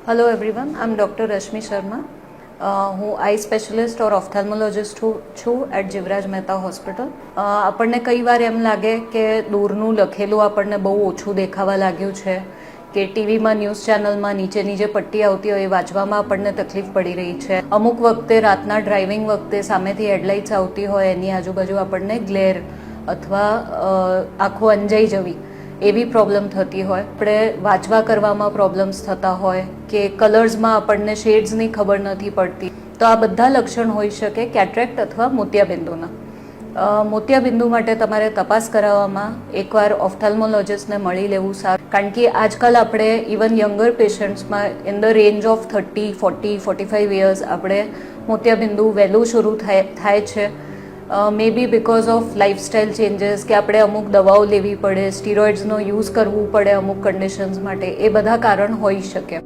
Hello everyone, I'm Dr. Rashmi Sharma. હું આઈ specialist ઓર ઓફથેલ્મોલોજિસ્ટ છું at Jivraj Mehta hospital. આપણને કઈ વાર એમ લાગે કે દૂરનું લખેલું આપણને બહુ ઓછું દેખાવા લાગ્યું છે કે ટીવીમાં ન્યૂઝ ચેનલમાં નીચે પટ્ટી આવતી હોય એ વાંચવામાં આપણને તકલીફ પડી રહી છે. અમુક વખતે રાતના ડ્રાઇવિંગ વખતે સામેથી હેડલાઇટ્સ આવતી હોય એની આજુબાજુ આપણને ગ્લેર અથવા આંખો અંજાઈ જવી એવી પ્રોબ્લેમ થતી હોય, આપણે વાંચવા કરવામાં પ્રોબ્લેમ્સ થતા હોય કે કલર્સમાં આપણને શેડ્સની ખબર નથી પડતી, તો આ બધા લક્ષણ હોઈ શકે કેટરેક્ટ અથવા મોતિયાબિંદુના. મોતિયાબિંદુ માટે તમારે તપાસ કરાવવામાં એકવાર ઓફથેલ્મોલોજિસ્ટને મળી લેવું સારું, કારણ કે આજકાલ આપણે ઇવન યંગર પેશન્ટ્સમાં in the range of 30, 40, 45 years આપણે મોતિયાબિંદુ વહેલું શરૂ થાય છે. Maybe because of lifestyle changes કે આપણે અમુક દવાઓ લેવી પડે, સ્ટીરોઇડ્સનો યુઝ કરવું પડે અમુક કન્ડિશન્સ માટે, એ બધા કારણ હોઈ શકે.